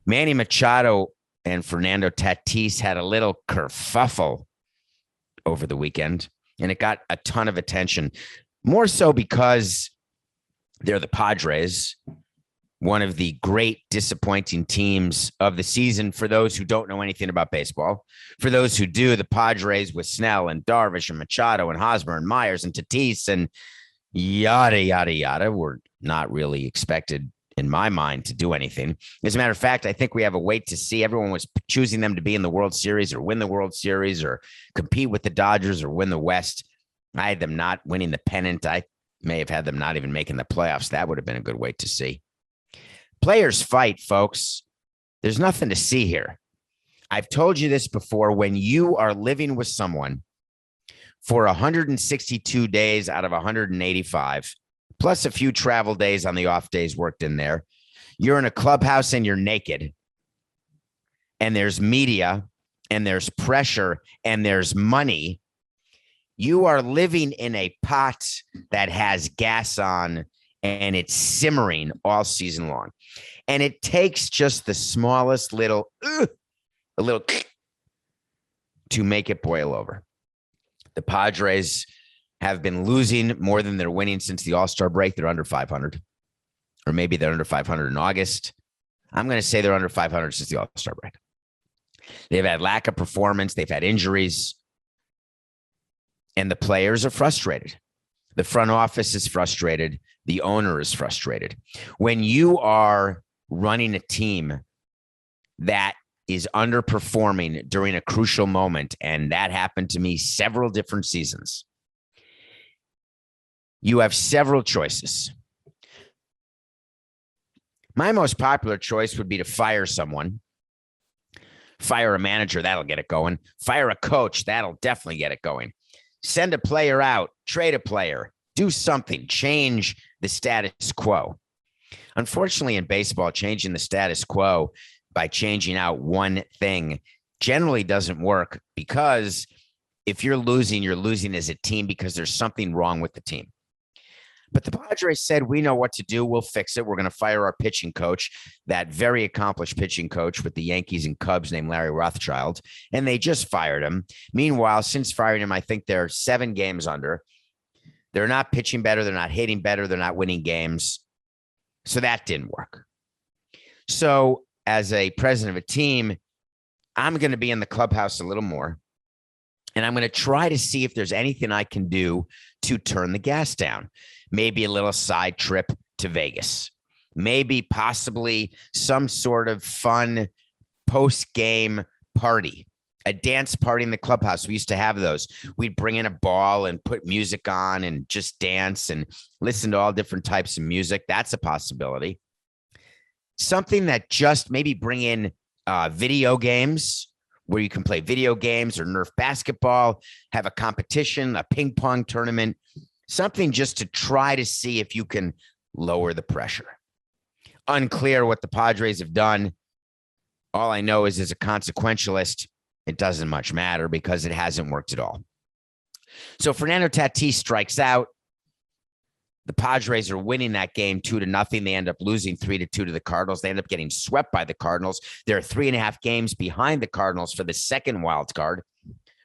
Manny Machado and Fernando Tatis had a little kerfuffle over the weekend, and it got a ton of attention, more so because they're the Padres, one of the great disappointing teams of the season for those who don't know anything about baseball. For those who do, the Padres with Snell and Darvish and Machado and Hosmer and Myers and Tatis and yada, yada, yada were not really expected, in my mind, to do anything. As a matter of fact, I think we have a wait to see. Everyone was choosing them to be in the World Series or win the World Series or compete with the Dodgers or win the West. I had them not winning the pennant. I may have had them not even making the playoffs. That would have been a good wait to see. Players fight, folks. There's nothing to see here. I've told you this before. When you are living with someone for 162 days out of 185, plus a few travel days on the off days worked in there, you're in a clubhouse and you're naked, and there's media and there's pressure and there's money. You are living in a pot that has gas on and it's simmering all season long. And it takes just the smallest little, a little to make it boil over. The Padres have been losing more than they're winning since the All-Star break. They're under 500, or maybe they're under 500 in August. I'm going to say they're under 500 since the All-Star break. They've had lack of performance. They've had injuries. And the players are frustrated. The front office is frustrated. The owner is frustrated. When you are running a team that is underperforming during a crucial moment, and that happened to me several different seasons, you have several choices. My most popular choice would be to fire someone. Fire a manager, that'll get it going. Fire a coach, that'll definitely get it going. Send a player out, trade a player, do something, change the status quo. Unfortunately, in baseball, changing the status quo by changing out one thing generally doesn't work, because if you're losing as a team because there's something wrong with the team. But the Padres said, we know what to do. We'll fix it. We're going to fire our pitching coach, that very accomplished pitching coach with the Yankees and Cubs named Larry Rothschild. And they just fired him. Meanwhile, since firing him, I think they're 7 games under. They're not pitching better. They're not hitting better. They're not winning games. So that didn't work. So as a president of a team, I'm going to be in the clubhouse a little more. And I'm going to try to see if there's anything I can do to turn the gas down. Maybe a little side trip to Vegas. Maybe possibly some sort of fun post-game party, a dance party in the clubhouse. We used to have those. We'd bring in a ball and put music on and just dance and listen to all different types of music. That's a possibility. Something that just maybe bring in video games, where you can play video games or Nerf basketball, have a competition, a ping pong tournament, something just to try to see if you can lower the pressure. Unclear what the Padres have done. All I know is, as a consequentialist, it doesn't much matter because it hasn't worked at all. So Fernando Tatis strikes out. The Padres are winning that game 2-0. They end up losing 3-2 to the Cardinals. They end up getting swept by the Cardinals. They're 3.5 games behind the Cardinals for the second wild card,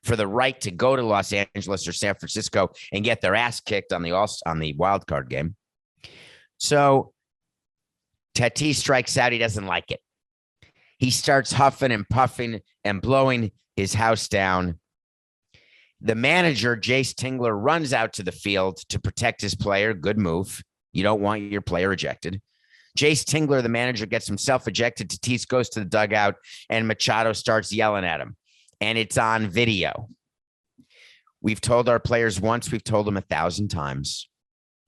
for the right to go to Los Angeles or San Francisco and get their ass kicked on the wild card game. So Tatis strikes out. He doesn't like it. He starts huffing and puffing and blowing his house down. The manager, Jace Tingler, runs out to the field to protect his player. Good move. You don't want your player ejected. Jace Tingler, the manager, gets himself ejected. Tatis goes to the dugout, and Machado starts yelling at him. And it's on video. We've told our players once, we've told them 1,000 times.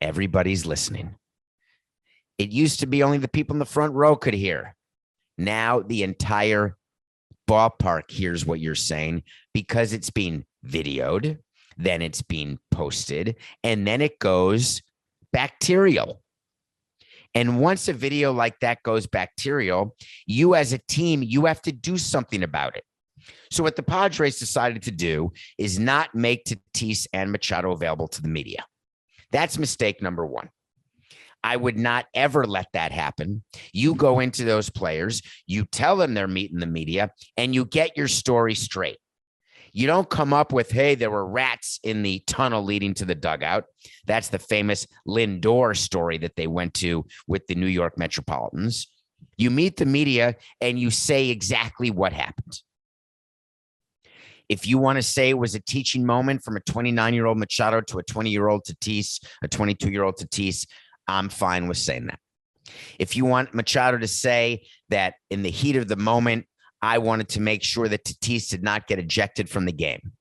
Everybody's listening. It used to be only the people in the front row could hear. Now the entire ballpark hears what you're saying, because it's being videoed, then it's being posted, and then it goes bacterial. And once a video like that goes bacterial, you as a team, you have to do something about it. So what the Padres decided to do is not make Tatis and Machado available to the media. That's mistake number one. I would not ever let that happen. You go into those players, you tell them they're meeting the media, and you get your story straight. You don't come up with, hey, there were rats in the tunnel leading to the dugout. That's the famous Lindor story that they went to with the New York Metropolitans. You meet the media and you say exactly what happened. If you want to say it was a teaching moment from a 29-year-old Machado to a 20-year-old Tatis, a 22-year-old Tatis, I'm fine with saying that. If you want Machado to say that in the heat of the moment, I wanted to make sure that Tatis did not get ejected from the game.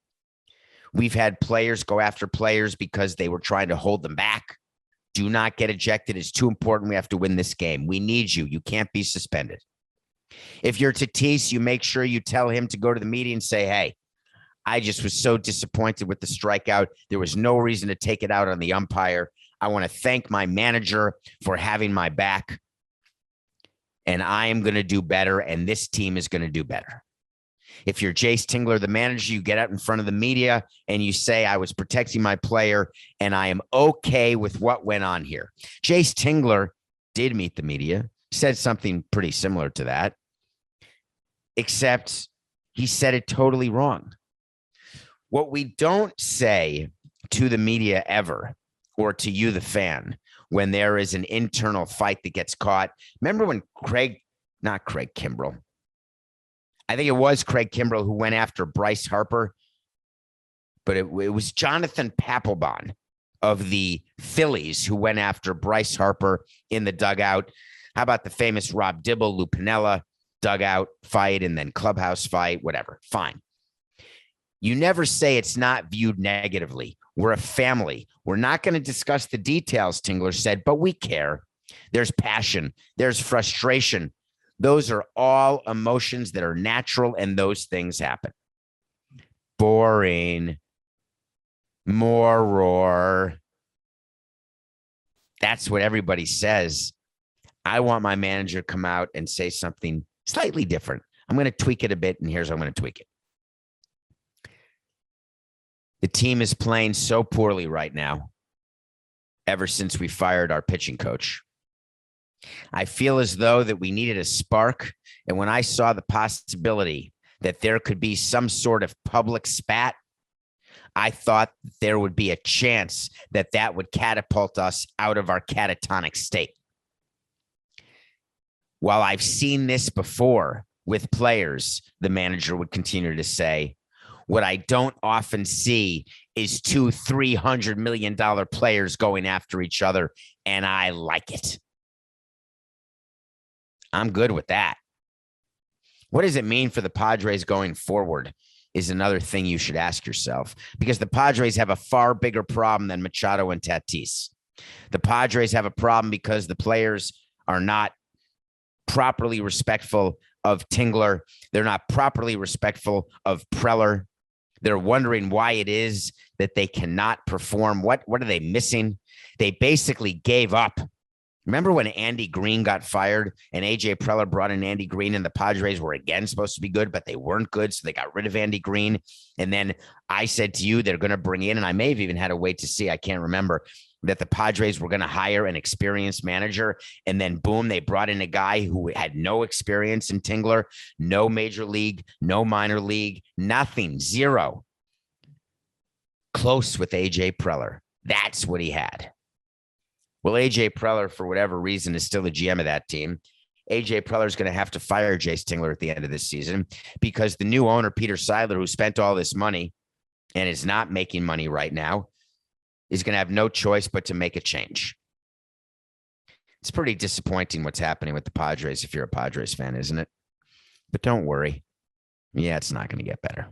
We've had players go after players because they were trying to hold them back. Do not get ejected. It's too important. We have to win this game. We need you. You can't be suspended. If you're Tatis, you make sure you tell him to go to the media and say, hey, I just was so disappointed with the strikeout. There was no reason to take it out on the umpire. I want to thank my manager for having my back. And I am going to do better, and this team is going to do better. If you're Jace Tingler, the manager, you get out in front of the media and you say, I was protecting my player, and I am okay with what went on here. Jace Tingler did meet the media, said something pretty similar to that, except he said it totally wrong. What we don't say to the media ever, or to you, the fan, when there is an internal fight that gets caught. Remember when not Craig Kimbrell. I think it was Craig Kimbrell who went after Bryce Harper, but it was Jonathan Papelbon of the Phillies who went after Bryce Harper in the dugout. How about the famous Rob Dibble, Lou Piniella dugout fight and then clubhouse fight, whatever. Fine. You never say it's not viewed negatively. We're a family. We're not going to discuss the details, Tingler said, but we care. There's passion. There's frustration. Those are all emotions that are natural, and those things happen. Boring. More roar. That's what everybody says. I want my manager to come out and say something slightly different. I'm going to tweak it a bit, and here's how I'm going to tweak it. The team is playing so poorly right now, ever since we fired our pitching coach. I feel as though that we needed a spark. And when I saw the possibility that there could be some sort of public spat, I thought there would be a chance that that would catapult us out of our catatonic state. While I've seen this before with players, the manager would continue to say, what I don't often see is $200-300 million players going after each other, and I like it. I'm good with that. What does it mean for the Padres going forward is another thing you should ask yourself, because the Padres have a far bigger problem than Machado and Tatis. The Padres have a problem because the players are not properly respectful of Tingler. They're not properly respectful of Preller. They're wondering why it is that they cannot perform. What are they missing? They basically gave up. Remember when Andy Green got fired and A.J. Preller brought in Andy Green, and the Padres were again supposed to be good, but they weren't good, so they got rid of Andy Green. And then I said to you, they're going to bring in, and I may have even had to wait to see, I can't remember, that the Padres were going to hire an experienced manager. And then boom, they brought in a guy who had no experience in Tingler, no major league, no minor league, nothing, zero. Close with A.J. Preller. That's what he had. Well, A.J. Preller, for whatever reason, is still the GM of that team. A.J. Preller is going to have to fire Jace Tingler at the end of this season because the new owner, Peter Seidler, who spent all this money and is not making money right now, is going to have no choice but to make a change. It's pretty disappointing what's happening with the Padres if you're a Padres fan, isn't it? But don't worry. Yeah, it's not going to get better.